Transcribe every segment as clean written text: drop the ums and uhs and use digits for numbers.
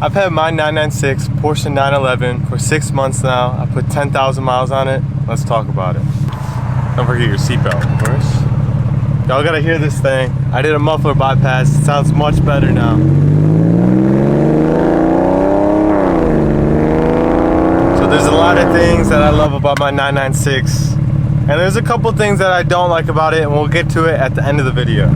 I've had my 996 Porsche 911 for 6 months now. I put 10,000 miles on it. Let's talk about it. Don't forget your seatbelt, of course. Y'all gotta hear this thing. I did a muffler bypass. It sounds much better now. So there's a lot of things that I love about my 996. And there's a couple things that I don't like about it, and we'll get to it at the end of the video.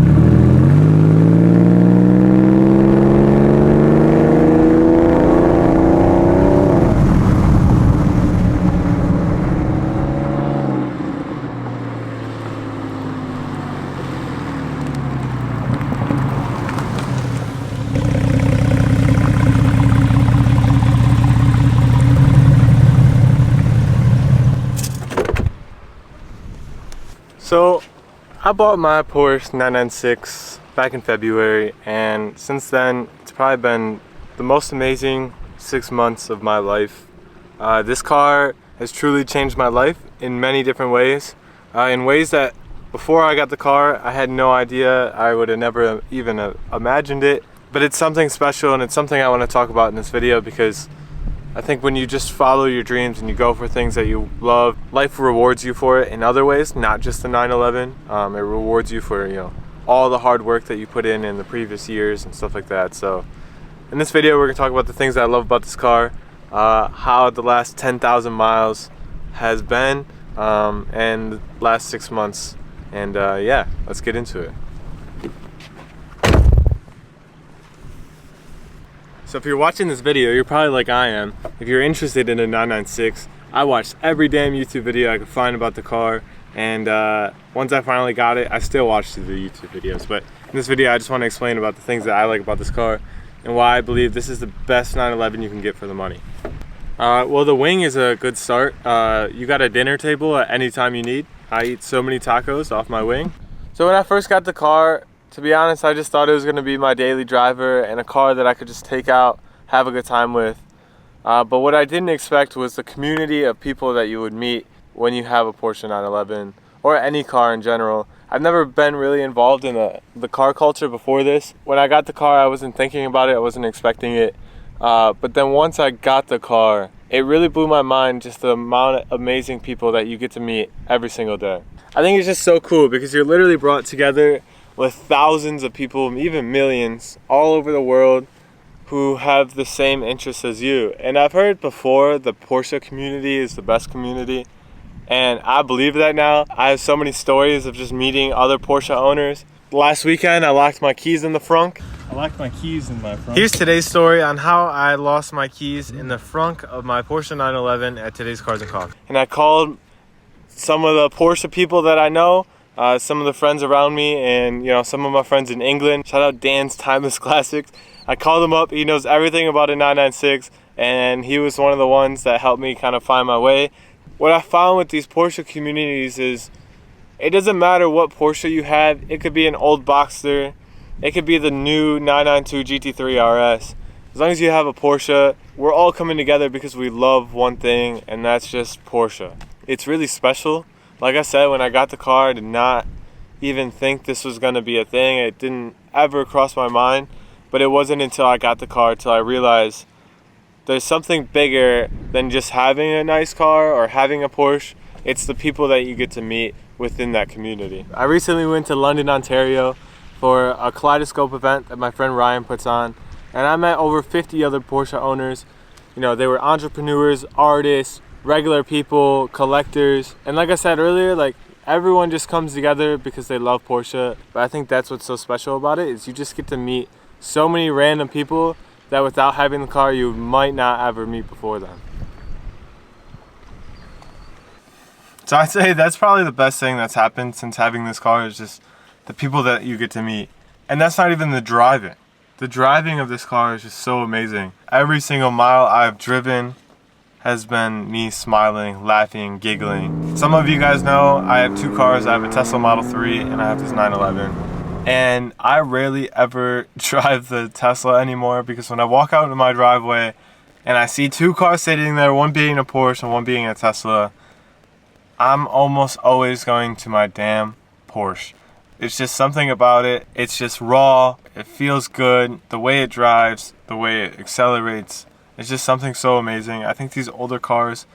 So I bought my Porsche 996 back in February, and since then it's probably been the most amazing 6 months of my life. This car has truly changed my life in many different ways, in ways that before I got the car I had no idea. I would have never even imagined it, but it's something special, and it's something I want to talk about in this video because I think when you just follow your dreams and you go for things that you love, life rewards you for it in other ways, not just the 911. It rewards you for, all the hard work that you put in the previous years and stuff like that. So in this video, we're gonna talk about the things that I love about this car, how the last 10,000 miles has been, and the last 6 months. And yeah, let's get into it. So if you're watching this video, you're probably like I am. If you're interested in a 996, I watched every damn YouTube video I could find about the car, and once I finally got it, I still watched the YouTube videos. But in this video, I just want to explain about the things that I like about this car and why I believe this is the best 911 you can get for the money. Well, the wing is a good start. You got a dinner table at any time you need. I eat so many tacos off my wing. So when I first got the car, to be honest, I just thought it was going to be my daily driver and a car that I could just take out, have a good time with. But what I didn't expect was the community of people that you would meet when you have a Porsche 911 or any car in general. I've never been really involved in the car culture before this. When I got the car, I wasn't thinking about it, I wasn't expecting it. But then once I got the car, it really blew my mind, just the amount of amazing people that you get to meet every single day. I think it's just so cool because you're literally brought together with thousands of people, even millions, all over the world who have the same interests as you. And I've heard before the Porsche community is the best community, and I believe that now. I have so many stories of just meeting other Porsche owners. Last weekend, I locked my keys in the frunk. Here's today's story on how I lost my keys in the frunk of my Porsche 911 at today's Cars and Coffee. And I called some of the Porsche people that I know, some of the friends around me, and some of my friends in England. Shout out Dan's Timeless Classics. I called him up. He knows everything about a 996, and he was one of the ones that helped me kind of find my way. What I found with these Porsche communities is it doesn't matter what Porsche you have. It could be an old Boxster, it could be the new 992 GT3 RS. As long as you have a Porsche, we're all coming together because we love one thing, and that's just Porsche. It's really special. Like I said, when I got the car, I did not even think this was going to be a thing. It didn't ever cross my mind. But it wasn't until I got the car till I realized there's something bigger than just having a nice car or having a Porsche. It's the people that you get to meet within that community. I recently went to London, Ontario for a kaleidoscope event that my friend Ryan puts on. And I met over 50 other Porsche owners. They were entrepreneurs, artists, regular people, collectors, and like I said earlier, everyone just comes together because they love Porsche. But I think that's what's so special about it, is you just get to meet so many random people that without having the car you might not ever meet before then. So I'd say that's probably the best thing that's happened since having this car, is just the people that you get to meet. And that's not even the driving. The driving of this car is just so amazing. Every single mile I've driven has been me smiling, laughing, giggling. Some of you guys know I have two cars. I have a Tesla Model 3 and I have this 911. And I rarely ever drive the Tesla anymore because when I walk out into my driveway and I see two cars sitting there, one being a Porsche and one being a Tesla, I'm almost always going to my damn Porsche. It's just something about it. It's just raw. It feels good. The way it drives, the way it accelerates. It's just something so amazing. I think these older cars,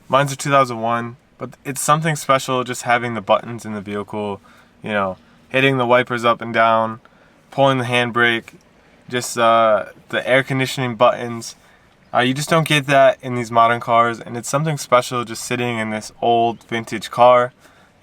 mine's a 2001, but it's something special just having the buttons in the vehicle, you know, hitting the wipers up and down, pulling the handbrake, just the air conditioning buttons. You just don't get that in these modern cars, and it's something special just sitting in this old vintage car.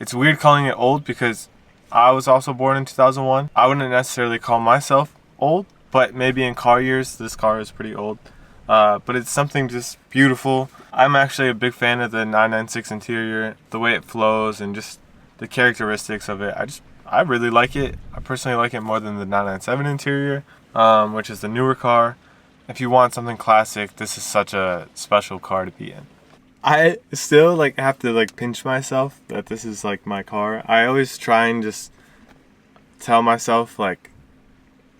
It's weird calling it old because I was also born in 2001. I wouldn't necessarily call myself old, but maybe in car years, this car is pretty old. But it's something just beautiful. I'm actually a big fan of the 996 interior, the way it flows and just the characteristics of it. I really like it. I personally like it more than the 997 interior, which is the newer car. If you want something classic, this is such a special car to be in. I still have to pinch myself that this is my car. I always try and just tell myself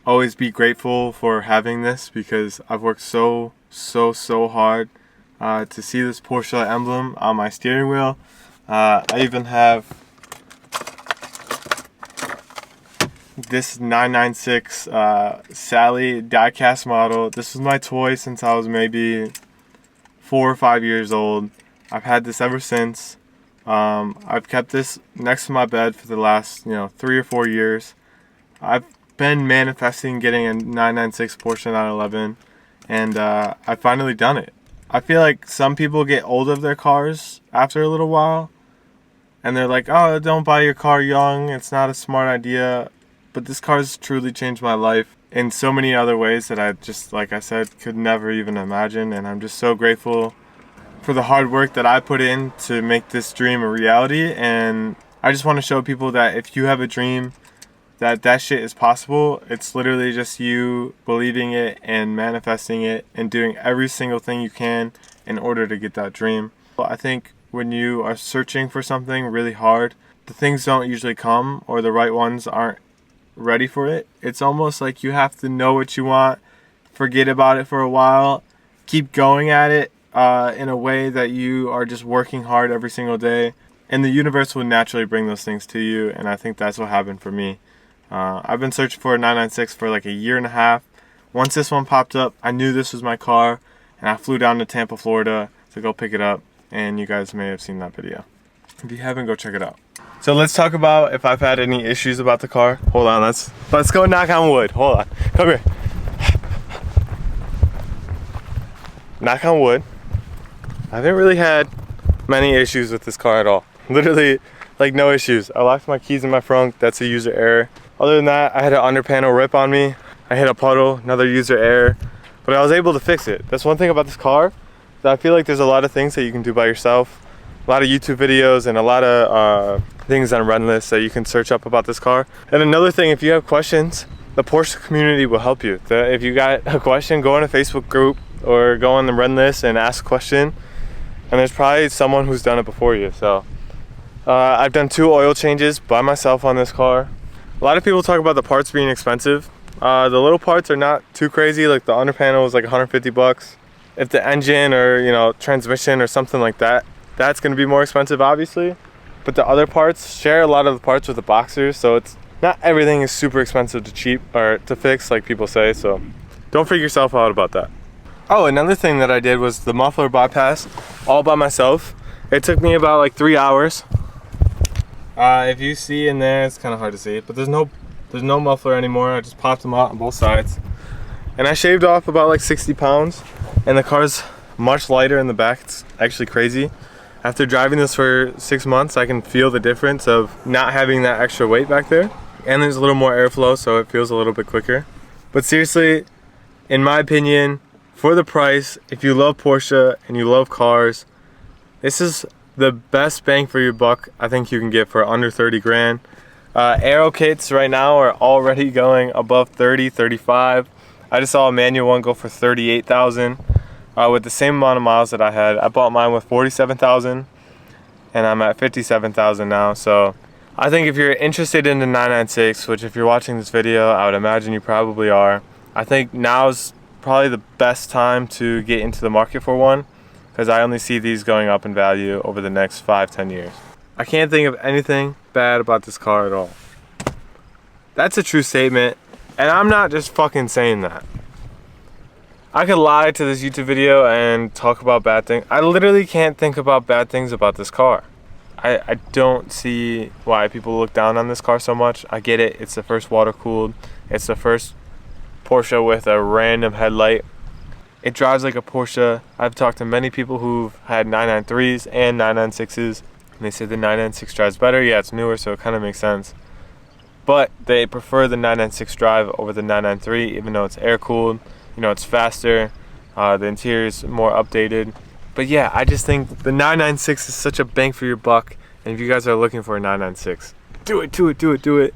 always be grateful for having this, because I've worked so hard to see this Porsche emblem on my steering wheel. I even have this 996 Sally diecast model. This was my toy since I was maybe 4 or 5 years old. I've had this ever since. I've kept this next to my bed for the last 3 or 4 years. I've been manifesting getting a 996 Porsche 911, and I've finally done it. I feel like some people get old of their cars after a little while, and they're like, oh, don't buy your car young, it's not a smart idea. But this car's truly changed my life in so many other ways that I just, like I said, could never even imagine. And I'm just so grateful for the hard work that I put in to make this dream a reality. And I just want to show people that if you have a dream, that shit is possible. It's literally just you believing it and manifesting it and doing every single thing you can in order to get that dream. I think when you are searching for something really hard, the things don't usually come, or the right ones aren't ready for it. It's almost like you have to know what you want, forget about it for a while, keep going at it in a way that you are just working hard every single day, and the universe will naturally bring those things to you. And I think that's what happened for me. I've been searching for a 996 for a year and a half. Once this one popped up, I knew this was my car, and I flew down to Tampa, Florida to go pick it up, and you guys may have seen that video. If you haven't, go check it out. So let's talk about if I've had any issues about the car. Hold on, let's go knock on wood. Hold on, come here. Knock on wood. I haven't really had many issues with this car at all. Literally, no issues. I locked my keys in my front. That's a user error. Other than that, I had an under panel rip on me. I hit a puddle, another user error. But I was able to fix it. That's one thing about this car, that I feel like there's a lot of things that you can do by yourself. A lot of YouTube videos and a lot of things on Run List that you can search up about this car. And another thing, if you have questions, the Porsche community will help you. If you got a question, go in a Facebook group or go on the Run List and ask a question. And there's probably someone who's done it before you. So I've done 2 oil changes by myself on this car. A lot of people talk about the parts being expensive. The little parts are not too crazy. The under panel is 150 bucks. If the engine or transmission or something like that, that's going to be more expensive, obviously. But the other parts share a lot of the parts with the boxers, so it's not everything is super expensive to fix, like people say. So don't freak yourself out about that. Oh, another thing that I did was the muffler bypass all by myself. It took me about 3 hours. If you see in there, it's kind of hard to see, but there's no muffler anymore. I just popped them out on both sides, and I shaved off about 60 pounds, and the car's much lighter in the back. It's actually crazy. After driving this for 6 months, I can feel the difference of not having that extra weight back there. And there's a little more airflow, so it feels a little bit quicker. But seriously, in my opinion, for the price, if you love Porsche and you love cars, this is the best bang for your buck I think you can get for under 30 grand. Aerokits right now are already going above 30, 35. I just saw a manual one go for 38,000. With the same amount of miles that I had. I bought mine with 47,000 and I'm at 57,000 now. So I think if you're interested in the 996, which if you're watching this video, I would imagine you probably are, I think now's probably the best time to get into the market for one, because I only see these going up in value over the next 5-10 years. I can't think of anything bad about this car at all. That's a true statement, and I'm not just fucking saying that. I could lie to this YouTube video and talk about bad things. I literally can't think about bad things about this car. I don't see why people look down on this car so much. I get it, it's the first water cooled. It's the first Porsche with a random headlight. It drives like a Porsche. I've talked to many people who've had 993s and 996s, and they say the 996 drives better. Yeah, it's newer, so it kind of makes sense. But they prefer the 996 drive over the 993, even though it's air cooled. You know, it's faster. The interior is more updated. But yeah, I just think the 996 is such a bang for your buck. And if you guys are looking for a 996, do it. The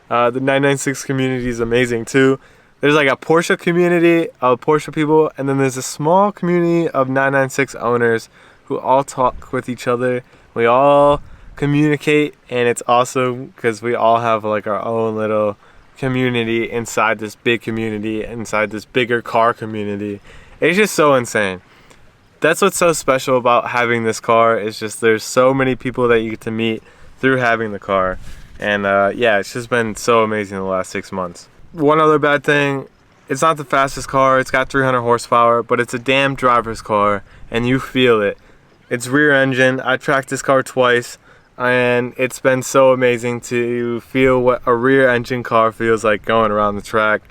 996 community is amazing too. There's like a Porsche community of Porsche people, and then there's a small community of 996 owners who all talk with each other. We all communicate, and it's awesome because we all have like our own little community inside this big community, inside this bigger car community. It's just so insane. That's what's so special about having this car. It's just there's so many people that you get to meet through having the car. And yeah, it's just been so amazing the last 6 months. One other bad thing, it's not the fastest car. It's got 300 horsepower, but it's a damn driver's car, and you feel it. It's rear engine. I tracked this car twice, and it's been so amazing to feel what a rear engine car feels like going around the track,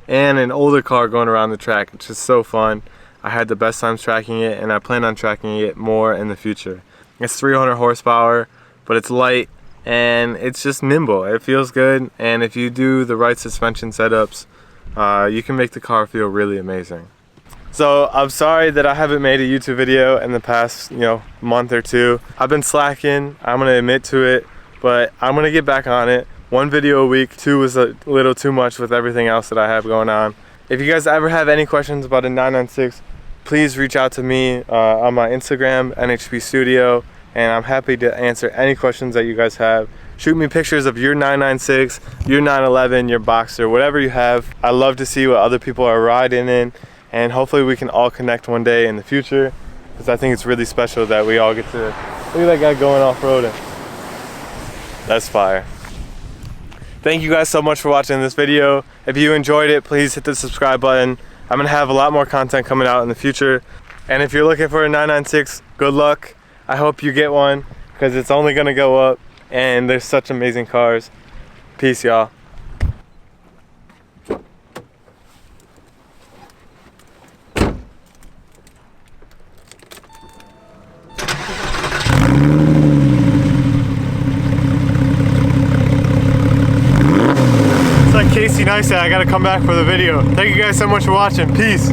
and an older car going around the track. It's just so fun. I had the best times tracking it, and I plan on tracking it more in the future. It's 300 horsepower, but it's light, and it's just nimble. It feels good, and if you do the right suspension setups, you can make the car feel really amazing. So I'm sorry that I haven't made a YouTube video in the past, month or two. I've been slacking, I'm gonna admit to it, but I'm gonna get back on it. 1 video a week, 2 was a little too much with everything else that I have going on. If you guys ever have any questions about a 996, please reach out to me on my Instagram, NHP Studio, and I'm happy to answer any questions that you guys have. Shoot me pictures of your 996, your 911, your Boxster, whatever you have. I love to see what other people are riding in, and hopefully we can all connect one day in the future, because I think it's really special that we all get to, look at that guy going off-roading. That's fire. Thank you guys so much for watching this video. If you enjoyed it, please hit the subscribe button. I'm gonna have a lot more content coming out in the future. And if you're looking for a 996, good luck. I hope you get one, because it's only gonna go up, and there's such amazing cars. Peace, y'all. It's like Casey Neistat, I gotta come back for the video. Thank you guys so much for watching. Peace.